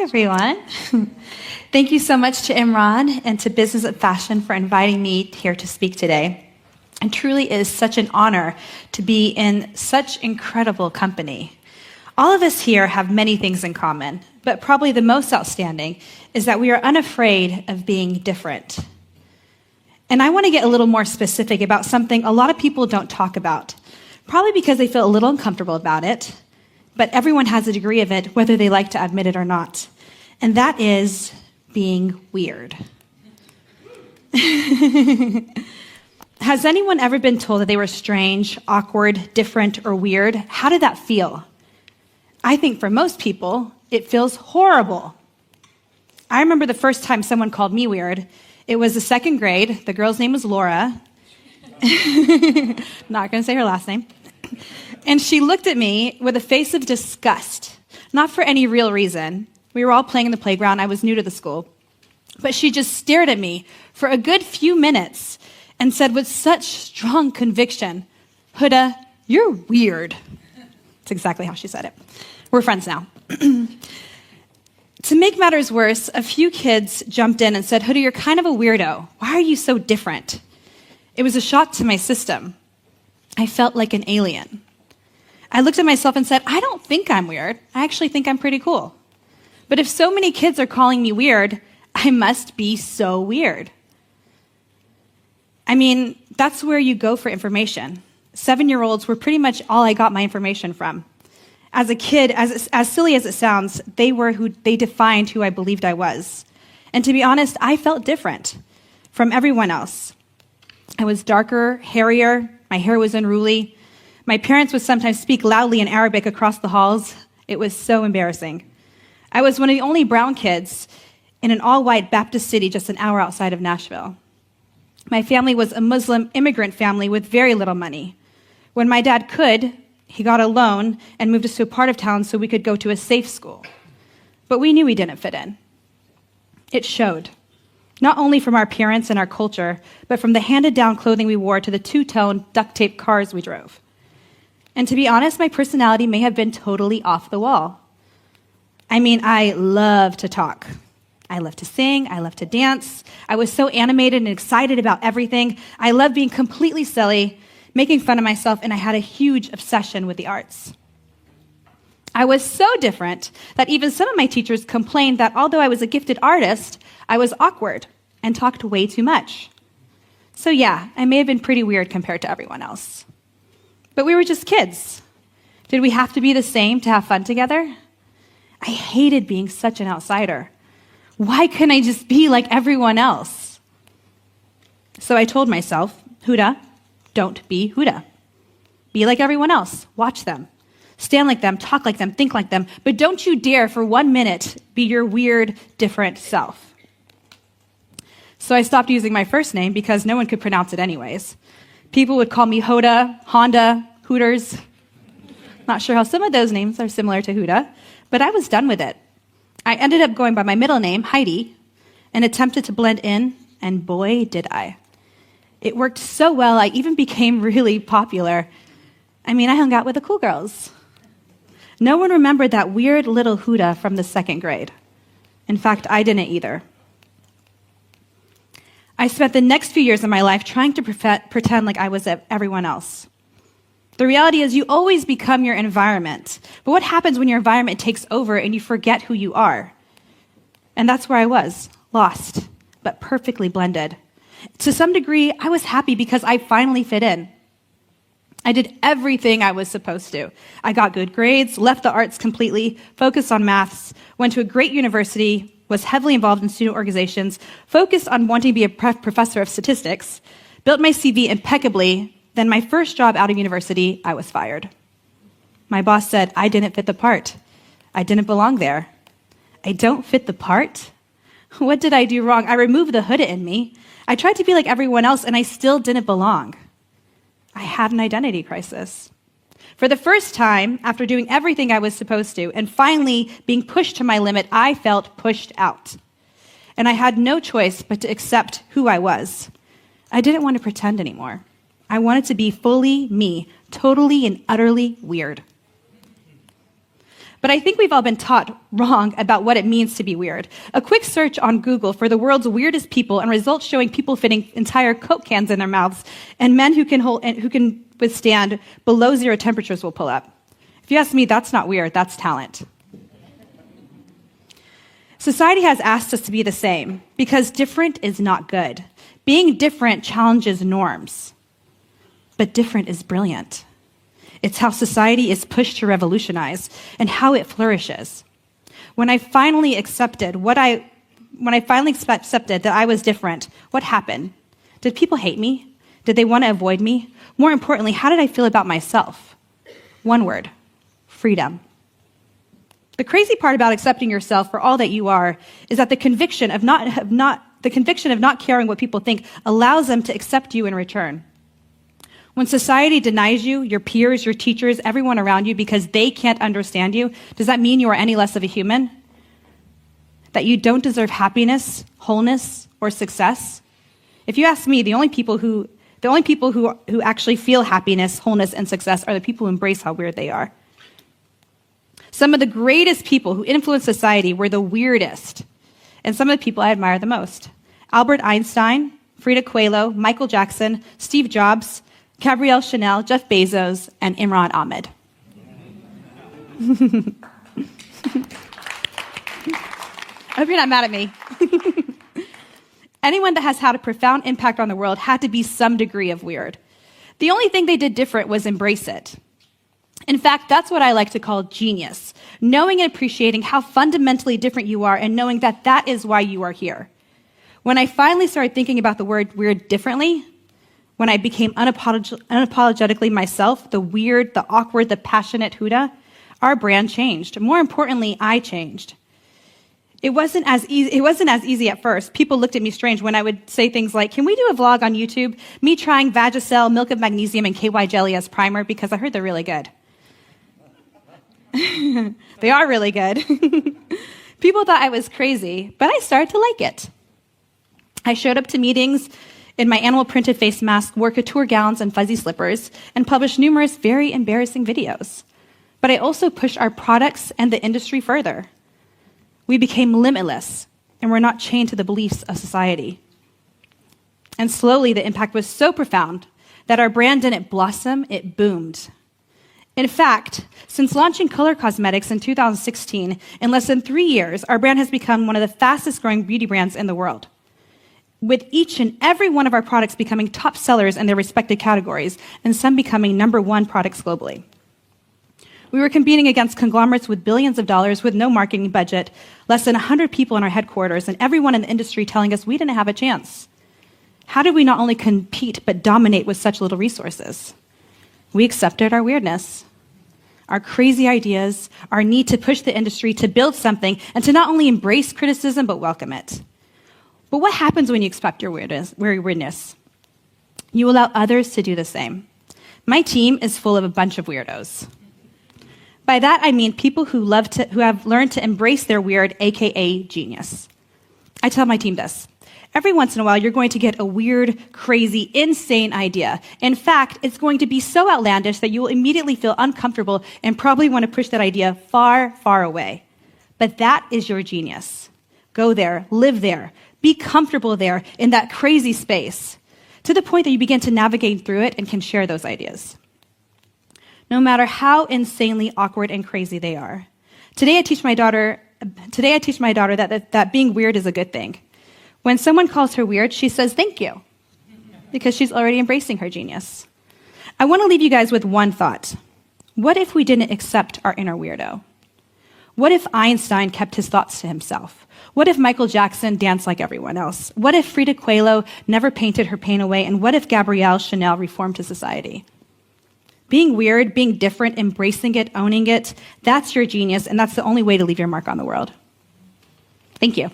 Hi, everyone. Thank you so much to Imran and to Business of Fashion for inviting me here to speak today. It truly is such an honor to be in such incredible company. All of us here have many things in common, but probably the most outstanding is that we are unafraid of being different. And I want to get a little more specific about something a lot of people don't talk about, probably because they feel a little uncomfortable about it, but everyone has a degree of it, whether they like to admit it or not. And that is being weird. Has anyone ever been told that they were strange, awkward, different, or weird? How did that feel? I think for most people, it feels horrible. I remember the first time someone called me weird. It was the second grade. The girl's name was Laura. Not going to say her last name. And she looked at me with a face of disgust, not for any real reason. We were all playing in the playground. I was new to the school. But she just stared at me for a good few minutes and said with such strong conviction, "Huda, you're weird." That's exactly how she said it. We're friends now. To make matters worse, a few kids jumped in and said, "Huda, you're kind of a weirdo. Why are you so different?" It was a shock to my system. I felt like an alien. I looked at myself and said, I don't think I'm weird. I actually think I'm pretty cool. But if so many kids are calling me weird, I must be so weird. I mean, that's where you go for information. 7-year-olds were pretty much all I got my information from. As a kid, as silly as it sounds, they defined who I believed I was. And to be honest, I felt different from everyone else. I was darker, hairier, my hair was unruly. My parents would sometimes speak loudly in Arabic across the halls. It was so embarrassing. I was one of the only brown kids in an all-white Baptist city just an hour outside of Nashville. My family was a Muslim immigrant family with very little money. When my dad could, he got a loan and moved us to a part of town so we could go to a safe school. But we knew we didn't fit in. It showed, not only from our appearance and our culture, but from the handed-down clothing we wore to the two-tone duct-tape cars we drove. And to be honest, my personality may have been totally off the wall. I mean, I love to talk. I love to sing. I love to dance. I was so animated and excited about everything. I loved being completely silly, making fun of myself, and I had a huge obsession with the arts. I was so different that even some of my teachers complained that although I was a gifted artist, I was awkward and talked way too much. So yeah, I may have been pretty weird compared to everyone else. But we were just kids. Did we have to be the same to have fun together? I hated being such an outsider. Why couldn't I just be like everyone else? So I told myself, Huda, don't be Huda. Be like everyone else. Watch them. Stand like them, talk like them, think like them, but don't you dare for 1 minute be your weird, different self. So I stopped using my first name because no one could pronounce it anyways. People would call me Hoda, Honda, Hooters. Not sure how some of those names are similar to Huda, but I was done with it. I ended up going by my middle name, Heidi, and attempted to blend in, and boy, did I. It worked so well, I even became really popular. I mean, I hung out with the cool girls. No one remembered that weird little Huda from the second grade. In fact, I didn't either. I spent the next few years of my life trying to pretend like I was everyone else. The reality is you always become your environment. But what happens when your environment takes over and you forget who you are? And that's where I was, lost, but perfectly blended. To some degree, I was happy because I finally fit in. I did everything I was supposed to. I got good grades, left the arts completely, focused on maths, went to a great university, was heavily involved in student organizations, focused on wanting to be a professor of statistics, built my CV impeccably. Then my first job out of university, I was fired. My boss said I didn't fit the part. I didn't belong there. I don't fit the part? What did I do wrong? I removed the Huda in me. I tried to be like everyone else, and I still didn't belong. I had an identity crisis. For the first time, after doing everything I was supposed to, and finally being pushed to my limit, I felt pushed out. And I had no choice but to accept who I was. I didn't want to pretend anymore. I wanted to be fully me, totally and utterly weird. But I think we've all been taught wrong about what it means to be weird. A quick search on Google for the world's weirdest people and results showing people fitting entire Coke cans in their mouths and men who can withstand below zero temperatures will pull up. If you ask me, that's not weird, that's talent. Society has asked us to be the same because different is not good. Being different challenges norms. But different is brilliant. It's how society is pushed to revolutionize and how it flourishes. When I finally accepted that I was different, what happened? Did people hate me? Did they want to avoid me? More importantly, how did I feel about myself? One word: freedom. The crazy part about accepting yourself for all that you are is that the conviction of not caring what people think allows them to accept you in return. When society denies you, your peers, your teachers, everyone around you because they can't understand you, does that mean you are any less of a human? That you don't deserve happiness, wholeness, or success? If you ask me, the only people who actually feel happiness, wholeness, and success are the people who embrace how weird they are. Some of the greatest people who influenced society were the weirdest, and some of the people I admire the most. Albert Einstein, Frida Kahlo, Michael Jackson, Steve Jobs, Gabrielle Chanel, Jeff Bezos, and Imran Ahmed. I hope you're not mad at me. Anyone that has had a profound impact on the world had to be some degree of weird. The only thing they did different was embrace it. In fact, that's what I like to call genius. Knowing and appreciating how fundamentally different you are and knowing that that is why you are here. When I finally started thinking about the word weird differently, when I became unapologetically myself, the weird, the awkward, the passionate Huda, our brand changed. More importantly, I changed. It wasn't as easy at first. People looked at me strange when I would say things like, "Can we do a vlog on YouTube? Me trying Vagisil, milk of magnesium, and KY jelly as primer because I heard they're really good." They are really good. People thought I was crazy, but I started to like it. I showed up to meetings in my animal printed face mask, wore couture gowns and fuzzy slippers, and published numerous very embarrassing videos. But I also pushed our products and the industry further. We became limitless, and we're not chained to the beliefs of society. And slowly, the impact was so profound that our brand didn't blossom, it boomed. In fact, since launching color cosmetics in 2016, in less than 3 years, our brand has become one of the fastest growing beauty brands in the world, with each and every one of our products becoming top sellers in their respective categories, and some becoming #1 products globally. We were competing against conglomerates with billions of dollars with no marketing budget, less than 100 people in our headquarters, and everyone in the industry telling us we didn't have a chance. How did we not only compete, but dominate with such little resources? We accepted our weirdness, our crazy ideas, our need to push the industry to build something, and to not only embrace criticism, but welcome it. But what happens when you accept your weirdness? You allow others to do the same. My team is full of a bunch of weirdos. By that, I mean people who have learned to embrace their weird, AKA genius. I tell my team this. Every once in a while, you're going to get a weird, crazy, insane idea. In fact, it's going to be so outlandish that you will immediately feel uncomfortable and probably want to push that idea far, far away. But that is your genius. Go there, live there, be comfortable there in that crazy space, to the point that you begin to navigate through it and can share those ideas. No matter how insanely awkward and crazy they are. Today I teach my daughter that being weird is a good thing. When someone calls her weird, she says thank you, because she's already embracing her genius. I want to leave you guys with one thought. What if we didn't accept our inner weirdo? What if Einstein kept his thoughts to himself? What if Michael Jackson danced like everyone else? What if Frida Kahlo never painted her pain away? And what if Gabrielle Chanel reformed his society? Being weird, being different, embracing it, owning it, that's your genius, and that's the only way to leave your mark on the world. Thank you.